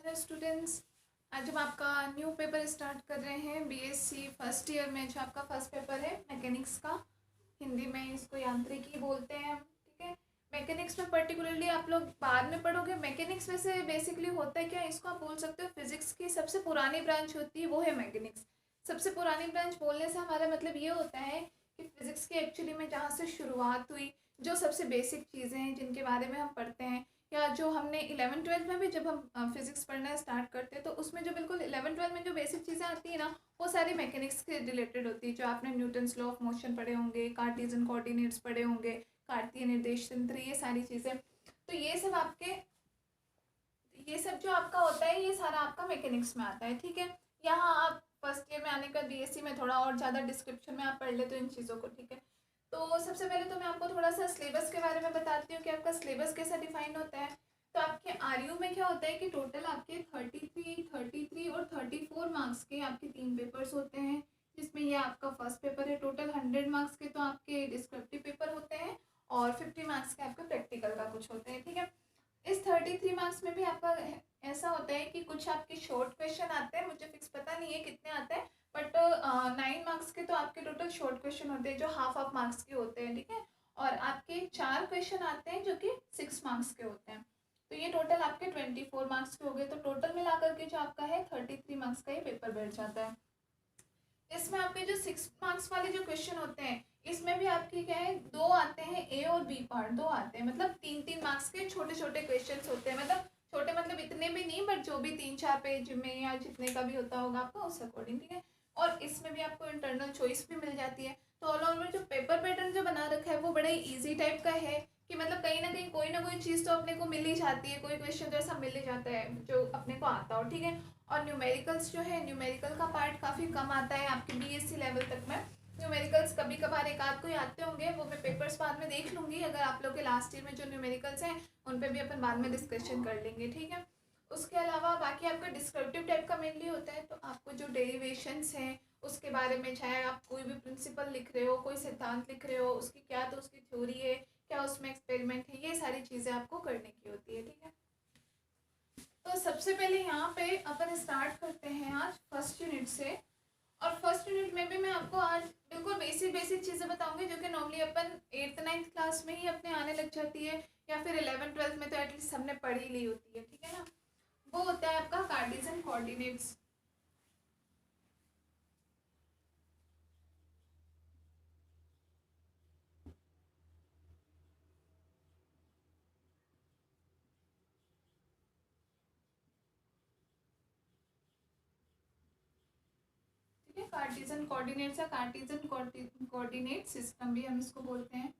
Hello students, आज हम आपका न्यू पेपर स्टार्ट कर रहे हैं। बीएससी फर्स्ट ईयर में जो आपका फर्स्ट पेपर है मैकेनिक्स का, हिंदी में इसको यांत्रिकी बोलते हैं हम। ठीक है, मैकेनिक्स में पर्टिकुलरली आप लोग बाद में पढ़ोगे। मैकेनिक्स में से बेसिकली होता है क्या, इसको आप बोल सकते हो फिजिक्स की सबसे पुरानी ब्रांच होती है, वो है मैकेनिक्स। सबसे पुरानी ब्रांच बोलने से हमारा मतलब ये होता है कि फिजिक्स की एक्चुअली में जहाँ से शुरुआत हुई, जो सबसे बेसिक चीज़ें हैं जिनके बारे में हम पढ़ते हैं, या जो हमने 11th 12th में भी जब हम फिजिक्स पढ़ना स्टार्ट करते हैं तो उसमें जो बिल्कुल 11th 12th में जो बेसिक चीज़ें आती हैं ना, वो सारी मैकेनिक्स के रिलेटेड होती है। जो आपने न्यूटन्स लॉ ऑफ मोशन पढ़े होंगे, कार्टेशियन कोऑर्डिनेट्स पढ़े होंगे, कार्तीय निर्देश तंत्र, ये सारी चीज़ें। तो ये सब जो आपका होता है, ये सारा आपका मैकेनिक्स में आता है। ठीक है, यहाँ आप फर्स्ट ईयर में आने का बीएससी में थोड़ा और ज़्यादा डिस्क्रिप्शन में आप पढ़ लेते हो इन चीज़ों को। ठीक है, तो सबसे पहले तो मैं आपको थोड़ा सा सिलेबस के बारे में बताती हूँ कि आपका सिलेबस कैसा डिफाइन होता है। तो आपके आरयू में क्या होता है कि टोटल आपके 33 और 34 मार्क्स के आपके 3 पेपर्स होते हैं, जिसमें ये आपका फर्स्ट पेपर है। टोटल 100 मार्क्स के तो आपके डिस्क्रिप्टिव पेपर होते हैं और 50 मार्क्स के आपके प्रैक्टिकल का कुछ होते हैं। ठीक है, इस 33 मार्क्स में भी आपका ऐसा होता है कि कुछ आपके शॉर्ट क्वेश्चन आते हैं, मुझे फिक्स पता नहीं है कितने आते हैं, बट 9 मार्क्स के तो आपके टोटल शॉर्ट क्वेश्चन होते हैं जो हाफ मार्क्स के होते हैं। ठीक है, और आपके 4 क्वेश्चन आते हैं जो कि 6 मार्क्स के होते हैं। तो ये टोटल आपके 24 मार्क्स के हो गए। तो टोटल मिलाकर के जो आपका है 33 मार्क्स का ये पेपर बैठ जाता है। इसमें आपके जो 6 मार्क्स वाले जो क्वेश्चन होते हैं, इसमें भी आपके क्या है, 2 आते हैं ए और बी पार्ट, 2 आते हैं, मतलब 3-3 मार्क्स के छोटे छोटे क्वेश्चन होते हैं। मतलब छोटे मतलब इतने भी नहीं, बट जो भी 3-4 पेज में या जितने का भी होता होगा आपका उस अकॉर्डिंग। ठीक है, और इसमें भी आपको इंटरनल चॉइस भी मिल जाती है। तो ऑल ओवर जो पेपर पैटर्न जो बना रखा है वो बड़ा ही ईजी टाइप का है कि मतलब कहीं ना कोई चीज़ तो अपने को मिल ही जाती है, कोई क्वेश्चन तो ऐसा मिल ही जाता है जो अपने को आता हो। ठीक है, और न्यूमेरिकल्स जो है, न्यूमेरिकल का पार्ट काफ़ी कम आता है आपके बीएससी लेवल तक में। न्यूमेरिकल्स कभी कभार एक आध कोई आते होंगे, वो मैं पेपर्स बाद में देख लूँगी। अगर आप लोग के लास्ट ईयर में जो न्यूमेरिकल्स हैं उन पर भी अपन बाद में डिस्कशन कर लेंगे। ठीक है, उसके अलावा बाकी आपका डिस्क्रिप्टिव टाइप का मेनली होता है। तो आपको जो डेरिवेशंस हैं उसके बारे में, चाहे आप कोई भी प्रिंसिपल लिख रहे हो, कोई सिद्धांत लिख रहे हो, उसकी क्या तो उसकी थ्योरी है, क्या उसमें एक्सपेरिमेंट है, ये सारी चीज़ें आपको करने की होती है। ठीक है, तो सबसे पहले यहाँ पे अपन स्टार्ट करते हैं आज फर्स्ट यूनिट से। और फर्स्ट यूनिट में भी मैं आपको आज बिल्कुल बेसिक बेसिक चीज़ें बताऊंगी जो कि नॉर्मली अपन 8th 9th क्लास में ही अपने आने लग जाती है, या फिर 11th 12th में तो एटलीस्ट हमने पढ़ी ली होती है। ठीक है ना, वो होता है आपका कार्टेशियन कोऑर्डिनेट्स। ठीक है, कार्टेशियन कोऑर्डिनेट्स या कार्टेशियन कोऑर्डिनेट सिस्टम भी हम इसको बोलते हैं।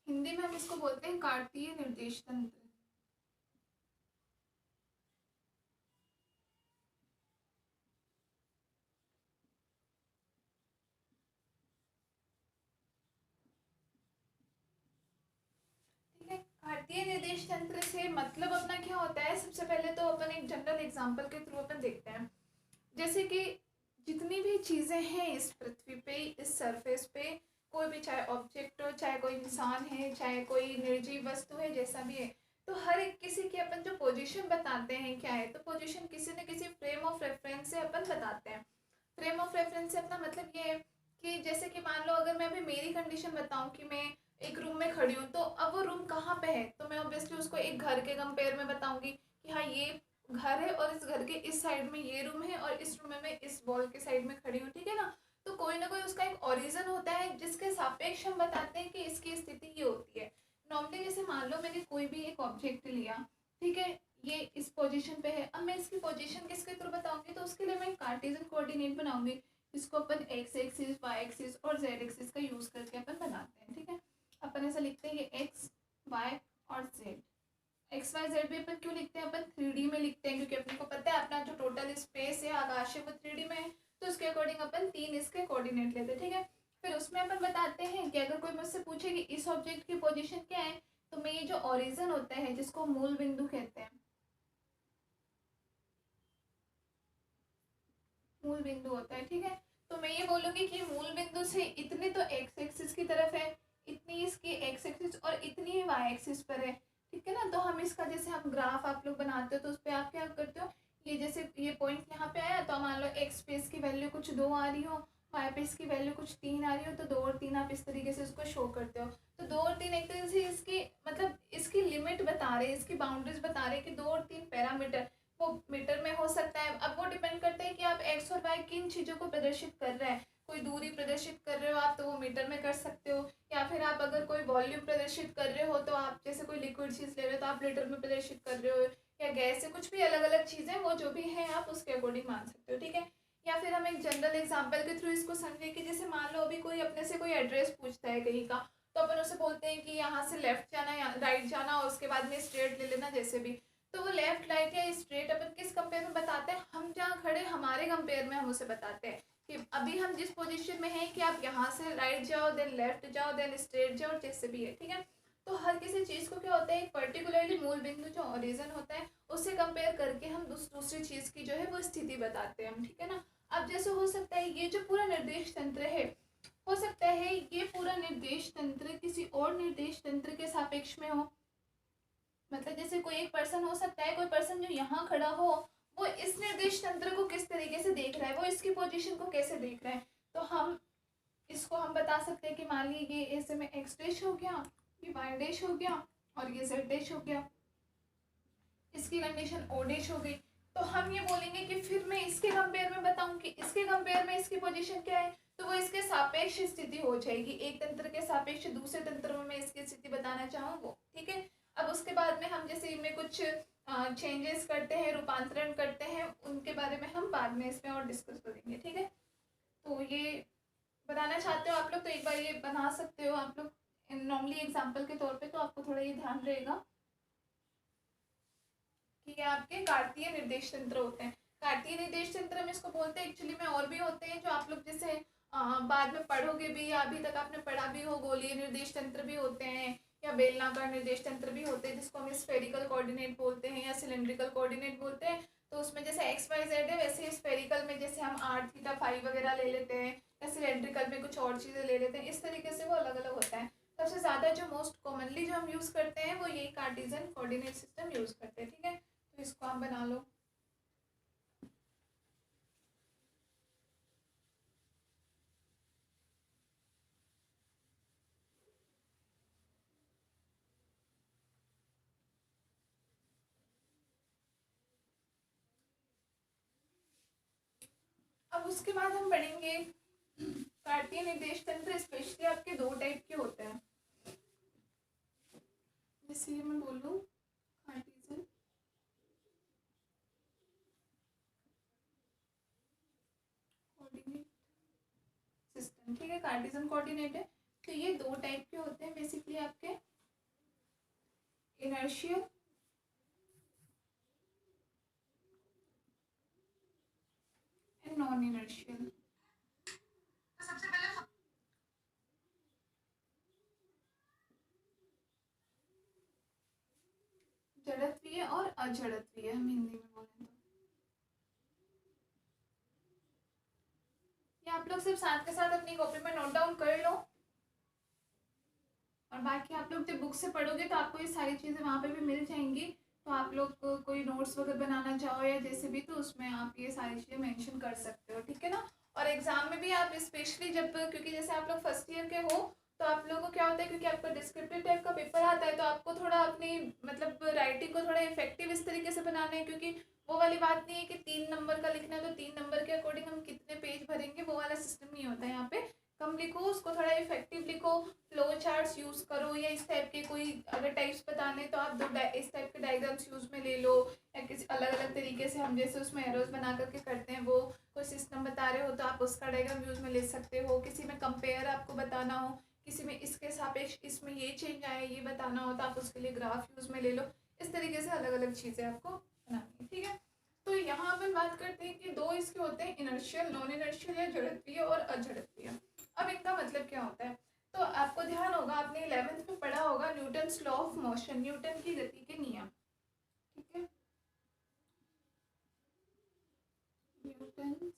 हिंदी में हम इसको बोलते हैं कार्तीय निर्देश तंत्र। ठीक है, कार्तीय निर्देश तंत्र से मतलब अपना क्या होता है, सबसे पहले तो अपन एक जनरल एग्जांपल के थ्रू अपन देखते हैं। जैसे कि जितनी भी चीज़ें हैं इस पृथ्वी पे, इस सरफेस पे, कोई भी चाहे ऑब्जेक्ट हो, चाहे कोई इंसान है, चाहे कोई निर्जीव वस्तु है, जैसा भी है, तो हर एक किसी की अपन जो पोजीशन बताते हैं क्या है, तो पोजीशन किसी न किसी फ्रेम ऑफ रेफरेंस से अपन बताते हैं। फ्रेम ऑफ रेफरेंस से अपना मतलब ये है कि जैसे कि मान लो अगर मैं अभी मेरी कंडीशन बताऊं कि मैं एक रूम में खड़ी हूँ, तो अब वो रूम कहाँ पे है, तो मैं ऑब्वियसली उसको एक घर के कंपेयर में बताऊंगी कि हाँ ये घर है और इस घर के इस साइड में ये रूम है और इस रूम में मैं इस वॉल के साइड में खड़ी हूँ। ठीक है ना, तो कोई ना कोई उसका एक ओरिजिन होता है जिसके सापेक्ष हम बताते हैं कि इसकी स्थिति ये होती है। नॉर्मली जैसे मान लो मैंने कोई भी एक ऑब्जेक्ट लिया, ठीक है, ये इस पोजीशन पे है, अब मैं इसकी पोजीशन किसके थ्रू बताऊंगी, तो उसके लिए मैं कार्टेशियन कोऑर्डिनेट बनाऊंगी, जिसको अपन एक्स एक्सिस, वाई एक्सिस और जेड एक्सिस का यूज करके अपन बनाते हैं। ठीक है, अपन ऐसा लिखते हैं, ये एक्स, वाई और जेड। एक्स वाई जेड भी अपन क्यों लिखते हैं, अपन 3D में लिखते हैं, क्योंकि अपने को पता है अपना जो टोटल स्पेस है, आकाश है, वो 3D में है। तो उसके अकॉर्डिंग अपन 3 इसके कोऑर्डिनेट लेते हैं। ठीक है, फिर उसमें अपन बताते हैं कि अगर कोई मुझसे पूछे कि इस ऑब्जेक्ट की पोजीशन क्या है, तो मैं ये जो ओरिजिन होता है जिसको मूल बिंदु कहते हैं, मूल बिंदु होता है। ठीक है, तो मैं ये बोलूंगी कि मूल बिंदु से इतनी तो एक्स एक्सिस की तरफ है, इतनी इसकी एक्स एक्सिस और इतनी वाई एक्सिस पर है। ठीक है ना। तो हम इसका जैसे हम ग्राफ आप लोग बनाते हो तो उस पर आप क्या करते हो, ये जैसे ये पॉइंट यहाँ पे आया तो मान लो एक्स पे इसकी वैल्यू कुछ 2 आ रही हो, वाई पे इसकी वैल्यू कुछ 3 आ रही हो, तो 2 और 3 आप इस तरीके से उसको शो करते हो। तो 2 और 3 एक तरीके से इसकी मतलब इसकी लिमिट बता रहे हैं, इसकी बाउंड्रीज बता रहे हैं कि 2 और 3 पैरामीटर वो मीटर में हो सकता है। अब वो डिपेंड करता है कि आप एक्स और वाई किन चीज़ों को प्रदर्शित कर रहे हैं। कोई दूरी प्रदर्शित कर रहे हो आप तो वो मीटर में कर सकते हो, या फिर आप अगर कोई वॉल्यूम प्रदर्शित कर रहे हो तो आप जैसे कोई लिक्विड चीज़ ले रहे हो तो आप लीटर में प्रदर्शित कर रहे हो, या गैस से कुछ भी अलग अलग चीज़ें वो जो भी है आप उसके अकॉर्डिंग मान सकते हो। ठीक है। या फिर हम एक जनरल एग्जांपल के थ्रू इसको समझे कि जैसे मान लो अभी कोई अपने से कोई एड्रेस पूछता है कहीं का, तो अपन उसे बोलते हैं कि यहाँ से लेफ्ट जाना या राइट जाना और उसके बाद में स्ट्रेट ले लेना जैसे भी। तो वो लेफ्ट राइट या स्ट्रेट अपन किस कंपेयर में बताते हैं, हम जहाँ खड़े हमारे कंपेयर में हम उसे बताते हैं कि अभी हम जिस पोजीशन में हैं कि आप यहाँ से राइट जाओ देन लेफ्ट जाओ देन स्ट्रेट जाओ जैसे भी है। ठीक है। तो हर किसी चीज़ को क्या होता है, एक पर्टिकुलरली मूल बिंदु जो ओरिजिन होता है उससे कंपेयर करके हम दूसरी चीज़ की जो है वो स्थिति बताते हैं हम। ठीक है ना। अब जैसे हो सकता है ये जो पूरा निर्देश तंत्र है, हो सकता है ये पूरा निर्देश तंत्र किसी और निर्देश तंत्र के सापेक्ष में हो। मतलब जैसे कोई एक पर्सन हो सकता है, कोई पर्सन जो यहाँ खड़ा हो वो इस निर्देश तंत्र को किस तरीके से देख रहा है, वो इसकी पोजीशन को कैसे देख रहा है। तो हम इसको हम बता सकते हैं कि मान लीजिए ये ऐसे में एक्स डैश हो गया, ये वाई डैश हो गया और ये जेड डैश हो गया, इसकी कंडीशन ओ डैश हो गई। तो हम ये बोलेंगे कि फिर मैं इसके कंपेयर में बताऊं कि इसके कंपेयर में इसकी पोजीशन क्या है, तो वो इसके सापेक्ष स्थिति हो जाएगी। एक तंत्र के सापेक्ष दूसरे तंत्र में मैं इसकी स्थिति बताना चाहूँ वो। ठीक है। अब उसके बाद में हम जैसे इनमें कुछ चेंजेस करते हैं, रूपांतरण करते हैं, उनके बारे में हम बाद में इसमें और डिस्कस करेंगे। ठीक है। तो ये बनाना चाहते हो आप लोग तो एक बार ये बना सकते हो आप लोग नॉर्मली एग्जाम्पल के तौर पे, तो आपको थोड़ा ये ध्यान रहेगा कि ये आपके कार्तीय निर्देश तंत्र होते हैं। कार्तीय निर्देश तंत्र हम इसको बोलते हैं, एक्चुअली में और भी होते हैं जो आप लोग जैसे बाद में पढ़ोगे भी या अभी तक आपने पढ़ा भी हो। गोलीय निर्देश तंत्र भी होते हैं या बेलनाकार निर्देश तंत्र भी होते हैं जिसको हम स्फेरिकल कोऑर्डिनेट बोलते हैं या सिलेंड्रिकल कोऑर्डिनेट बोलते हैं। तो उसमें जैसे एक्स वाई जेड है, वैसे स्फेरिकल में जैसे हम आर थीटा फाइव वगैरह ले लेते हैं, या सिलेंड्रिकल में कुछ और चीज़ें ले लेते हैं। इस तरीके से वो अलग अलग होता है। सबसे ज़्यादा जो मोस्ट कॉमनली जो हम यूज़ करते हैं वो यही कार्टेशियन कोऑर्डिनेट सिस्टम यूज़ करते हैं। ठीक है। तो इसको आप बना लो। अब उसके बाद हम पढ़ेंगे कार्तीय निर्देश तंत्र स्पेशली आपके दो टाइप के होते हैं। जैसे मैं बोल लूँ कार्टेशियन कोऑर्डिनेट सिस्टम। ठीक है। कार्टेशियन कोऑर्डिनेट है तो ये दो टाइप के होते हैं बेसिकली आपके, इनर्शियल एंड नॉन इनर्शियल। जड़त्वीय और अजड़त्वीय हम हिंदी में बोलें तो ये आप लोग सिर्फ साथ के साथ अपनी कॉपी में नोट डाउन कर लो, और बाकी आप लोग जब बुक से पढ़ोगे तो आपको ये सारी चीज़ें वहाँ पे भी मिल जाएंगी। तो आप लोग को कोई नोट्स वगैरह बनाना चाहो या जैसे भी तो उसमें आप ये सारी चीज़ें मेंशन कर सकते हो। ठीक है ना। और एग्जाम में भी आप स्पेशली जब क्योंकि जैसे आप लोग फर्स्ट ईयर के हो तो आप लोगों को क्या होता है क्योंकि आपका डिस्क्रिप्टिव टाइप का पेपर आता है तो आपको थोड़ा अपनी मतलब राइटिंग को थोड़ा इफेक्टिव इस तरीके से बनाना है, क्योंकि वो वाली बात नहीं है कि 3 नंबर का लिखना है तो 3 नंबर के अकॉर्डिंग हम कितने पेज भरेंगे, वो वाला सिस्टम नहीं होता है यहाँ पे। कम लिखो, उसको थोड़ा इफेक्टिव लिखो, फ्लो चार्ट्स यूज करो, या इस टाइप के कोई अगर टाइप्स बताने तो आप इस टाइप के डायग्राम्स यूज में ले लो, या किसी अलग अलग तरीके से हम जैसे उसमें एरोज बना करके करते हैं वो कोई सिस्टम बता रहे हो तो आप उसका डायग्राम यूज में ले सकते हो। किसी में कंपेयर आपको बताना हो, किसी में इसके सापेक्ष इसमें ये चेंज आया ये बताना हो तो आप उसके लिए ग्राफ यूज में ले लो। इस तरीके से अलग अलग चीज़ें आपको बनानी है। ठीक है। तो यहाँ अपन बात करते हैं कि दो इसके होते हैं, इनर्शियल नॉन इनर्शियल या जड़त्वीय और अजड़त्वीय। अब इनका मतलब क्या होता है, तो आपको ध्यान होगा आपने 11th में पढ़ा होगा Newton's law of motion, Newton की गति के नियम। ठीक है। Newton's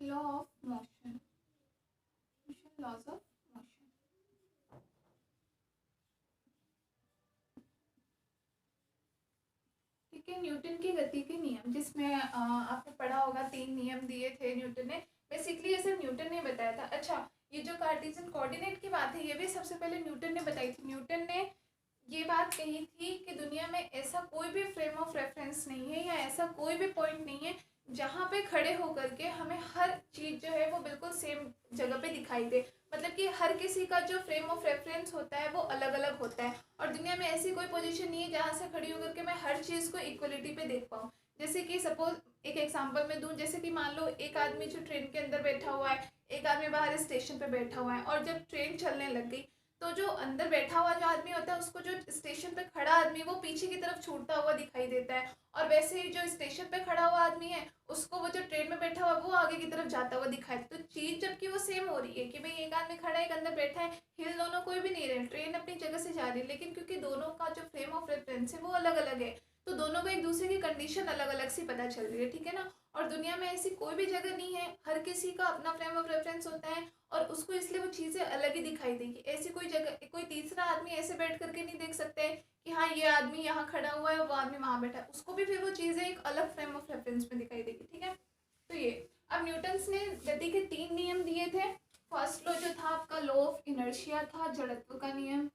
law of motion, laws of motion. ठीक है, न्यूटन की गति के नियम, जिसमें आपने पढ़ा होगा 3 नियम दिए थे न्यूटन ने। बेसिकली ये सिर्फ न्यूटन ने बताया था। अच्छा, ये जो कार्टेशियन कोऑर्डिनेट की बात है ये भी सबसे पहले न्यूटन ने बताई थी। न्यूटन ने ये बात कही थी कि दुनिया में ऐसा कोई भी फ्रेम ऑफ रेफरेंस नहीं है या ऐसा कोई भी पॉइंट नहीं है जहाँ पे खड़े होकर के हमें हर चीज़ जो है वो बिल्कुल सेम जगह पे दिखाई दे। मतलब कि हर किसी का जो फ्रेम ऑफ रेफरेंस होता है वो अलग अलग होता है, और दुनिया में ऐसी कोई पोजीशन नहीं है जहाँ से खड़ी होकर के मैं हर चीज़ को इक्वलिटी पे देख पाऊँ। जैसे कि सपोज एक एग्जांपल मैं दूँ, जैसे कि मान लो एक आदमी जो ट्रेन के अंदर बैठा हुआ है, एक आदमी बाहर स्टेशन पे बैठा हुआ है, और जब ट्रेन चलने लग गई तो जो अंदर बैठा हुआ जो आदमी होता है उसको जो स्टेशन पे खड़ा आदमी वो पीछे की तरफ छूटता हुआ दिखाई देता है, और वैसे ही जो स्टेशन पे खड़ा हुआ आदमी है उसको वो जो ट्रेन में बैठा हुआ वो आगे की तरफ जाता हुआ दिखाई देता है। तो चीज़ जबकि वो सेम हो रही है कि भाई एक आदमी खड़ा है एक अंदर बैठा है, हिल दोनों कोई भी नहीं रहे, ट्रेन अपनी जगह से जा रही है, लेकिन क्योंकि दोनों का जो फ्रेम ऑफ रेफरेंस है वो अलग अलग है तो दोनों को एक दूसरे की कंडीशन अलग अलग सी पता चल रही है, ठीक है ना। और दुनिया में ऐसी कोई भी जगह नहीं है, हर किसी का अपना फ्रेम ऑफ रेफरेंस होता है और उसको इसलिए वो चीज़ें अलग ही दिखाई देगी। ऐसी कोई जगह कोई तीसरा आदमी ऐसे बैठ करके नहीं देख सकते कि हाँ ये आदमी यहाँ खड़ा हुआ है वो आदमी वहाँ बैठा है, उसको भी फिर वो चीज़ें एक अलग फ्रेम ऑफ रेफरेंस में दिखाई देगी, ठीक है। तो ये अब न्यूटन्स ने गति के 3 नियम दिए थे। फर्स्ट लॉ जो था आपका लॉ ऑफ इनर्शिया था, जड़त्व का नियम,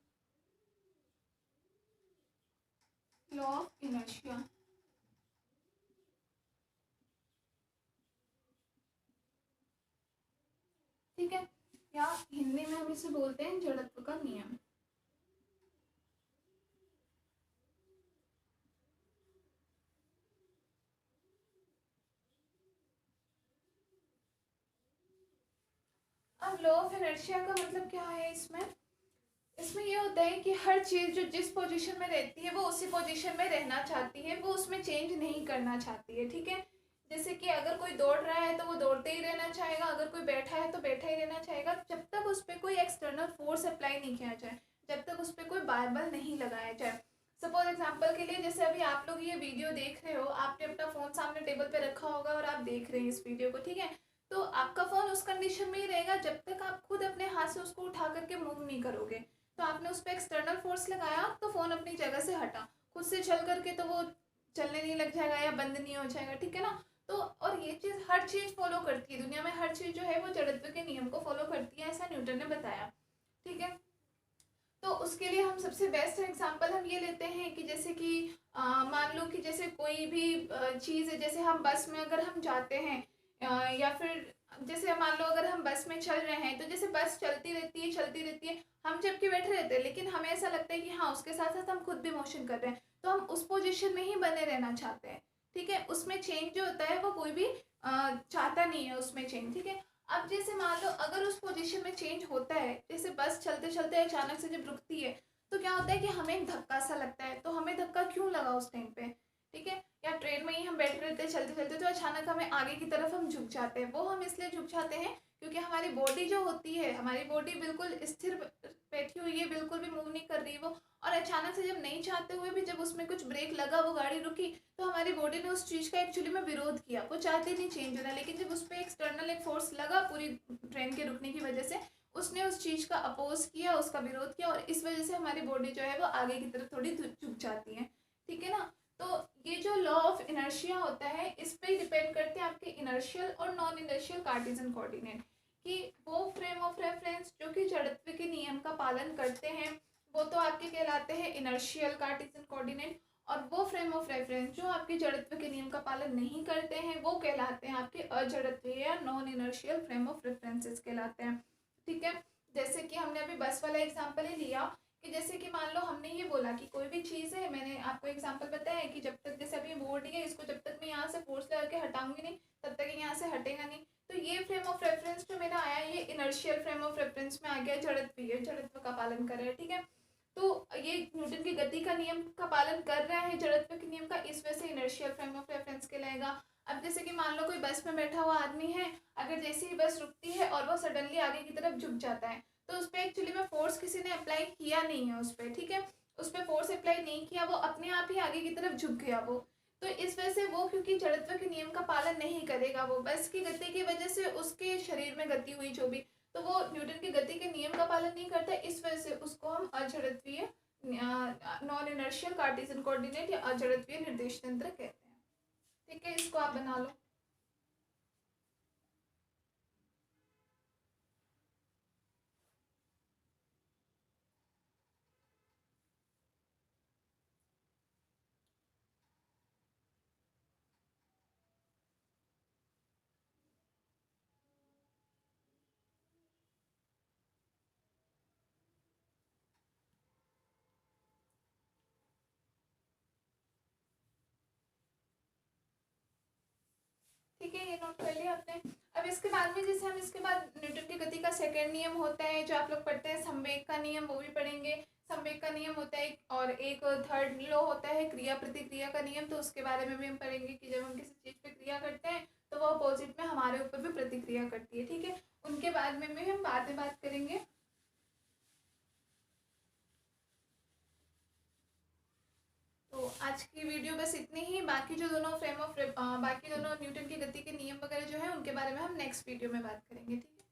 लॉ ऑफ इनर्शिया, ठीक है, या हिंदी में हम इसे बोलते हैं जड़त्व का नियम। अब लॉ ऑफ इनर्शिया का मतलब क्या है इसमें, इसमें ये होता है कि हर चीज़ जो जिस पोजीशन में रहती है वो उसी पोजीशन में रहना चाहती है, वो उसमें चेंज नहीं करना चाहती है, ठीक है। जैसे कि अगर कोई दौड़ रहा है तो वो दौड़ते ही रहना चाहेगा, अगर कोई बैठा है तो बैठा ही रहना चाहेगा, जब तक उस पर कोई एक्सटर्नल फोर्स अप्लाई नहीं किया जाए, जब तक उस पर कोई बारबल नहीं लगाया जाए। सपोज एग्जाम्पल के लिए जैसे अभी आप लोग ये वीडियो देख रहे हो, आपने अपना फ़ोन सामने टेबल पे रखा होगा और आप देख रहे हैं इस वीडियो को, ठीक है। तो आपका फ़ोन उस कंडीशन में ही रहेगा जब तक आप खुद अपने हाथ से उसको उठा करके मूव नहीं करोगे। तो आपने उस पर एक्सटर्नल फोर्स लगाया तो फ़ोन अपनी जगह से हटा, खुद से चल करके तो वो चलने नहीं लग जाएगा या बंद नहीं हो जाएगा, ठीक है ना। तो और ये चीज़ हर चीज़ फॉलो करती है, दुनिया में हर चीज़ जो है वो जड़त्व के नियम को फॉलो करती है, ऐसा न्यूटन ने बताया, ठीक है। तो उसके लिए हम सबसे बेस्ट एग्जांपल हम ये लेते हैं कि जैसे कि मान लो कि जैसे कोई भी चीज़ है, जैसे हम बस में अगर हम जाते हैं या फिर जैसे मान लो अगर हम बस में चल रहे हैं तो जैसे बस चलती रहती है, हम जबकि बैठे रहते हैं लेकिन हमें ऐसा लगता है कि हाँ उसके साथ साथ हम खुद भी मोशन कर रहे हैं, तो हम उस पोजीशन में ही बने रहना चाहते हैं, ठीक है। उसमें चेंज जो होता है वो कोई भी चाहता नहीं है उसमें चेंज, ठीक है। अब जैसे मान लो अगर उस पोजीशन में चेंज होता है, जैसे बस चलते चलते अचानक से जब रुकती है तो क्या होता है कि हमें एक धक्का सा लगता है, तो हमें धक्का क्यों लगा उस टाइम पे, ठीक है। या ट्रेन में ही हम बैठे रहते चलते चलते तो अचानक हमें आगे की तरफ हम झुक जाते हैं, वो हम इसलिए झुक जाते हैं क्योंकि हमारी बॉडी जो होती है, हमारी बॉडी बिल्कुल स्थिर बैठी हुई है, बिल्कुल भी मूव नहीं कर रही वो, और अचानक से जब नहीं चाहते हुए भी जब उसमें कुछ ब्रेक लगा वो गाड़ी रुकी तो हमारी बॉडी ने उस चीज़ का एक्चुअली में विरोध किया, वो चाहती नहीं चेंज होना, लेकिन जब उस पर एक्सटर्नल एक फोर्स लगा पूरी ट्रेन के रुकने की वजह से, उसने उस चीज़ का अपोज किया, उसका विरोध किया, और इस वजह से हमारी बॉडी जो है वो आगे की तरफ थोड़ी झुक जाती है, ठीक है ना। तो ये जो लॉ ऑफ इनर्शिया होता है इस पे डिपेंड करते हैं आपके इनर्शियल और नॉन इनर्शियल कार्टेशियन कोऑर्डिनेट, कि वो फ्रेम ऑफ रेफरेंस जो कि जड़त्व के नियम का पालन करते हैं वो तो आपके कहलाते हैं इनर्शियल कार्टेशियन कोऑर्डिनेट, और वो फ्रेम ऑफ रेफरेंस जो आपके जड़त्व के नियम का पालन नहीं करते हैं वो कहलाते हैं आपके अजड़त्वीय या non inertial frame of references कहलाते हैं, ठीक है। जैसे कि हमने अभी बस वाला एग्जांपल ही लिया कि जैसे कि मान लो हमने ये बोला कि कोई भी चीज़ है, मैंने आपको एग्जांपल बताया है कि जब तक जैसे अभी बोर्ड है इसको जब तक मैं यहाँ से फोर्स लगा के हटाऊंगी नहीं तब तक यहाँ से हटेगा नहीं, तो ये फ्रेम ऑफ रेफरेंस जो मेरा आया ये इनर्शियल फ्रेम ऑफ रेफरेंस में आ गया, जड़त्वीय, जड़त्व का पालन कर रहा है, ठीक है। तो ये न्यूटन की गति का नियम का पालन कर रहा है जड़त्व के नियम का, इस वजह से इनर्शियल फ्रेम ऑफ रेफरेंस कहलाएगा। अब जैसे कि मान लो कोई बस में बैठा हुआ आदमी है, अगर जैसे ही बस रुकती है और वो सडनली आगे की तरफ झुक जाता है तो उस पर एक्चुअली में फोर्स किसी ने अप्लाई किया नहीं है उस पर, ठीक है। उस पर फोर्स अप्लाई नहीं किया, वो अपने आप ही आगे की तरफ झुक गया वो, तो इस वजह से वो क्योंकि जड़त्व के नियम का पालन नहीं करेगा, वो बस की गति की वजह से उसके शरीर में गति हुई जो भी, तो वो न्यूटन की गति के नियम का पालन नहीं करता, इस वजह से उसको हम अजड़त्वीय नॉन इनर्शियल कार्टेशियन कोऑर्डिनेट या अजड़त्वीय निर्देश तंत्र कहते हैं। ठीक है, इसको आप बना लो। ठीक है, ये नोट कर लिया आपने। अब इसके बाद में जैसे हम इसके बाद न्यूटन की गति का सेकंड नियम होता है जो आप लोग पढ़ते हैं, संवेग का नियम, वो भी पढ़ेंगे। संवेग का नियम होता है और एक थर्ड लॉ होता है क्रिया प्रतिक्रिया का नियम, तो उसके बारे में भी हम पढ़ेंगे कि जब हम किसी चीज़ पे क्रिया करते हैं तो वो अपोजिट में हमारे ऊपर भी प्रतिक्रिया करती है। ठीक है, उनके बाद में भी हम बाद में बात करेंगे। तो आज की वीडियो बस इतनी ही। बाकी जो दोनों बाकी दोनों न्यूटन की गति के नियम वगैरह जो है उनके बारे में हम नेक्स्ट वीडियो में बात करेंगे। ठीक है।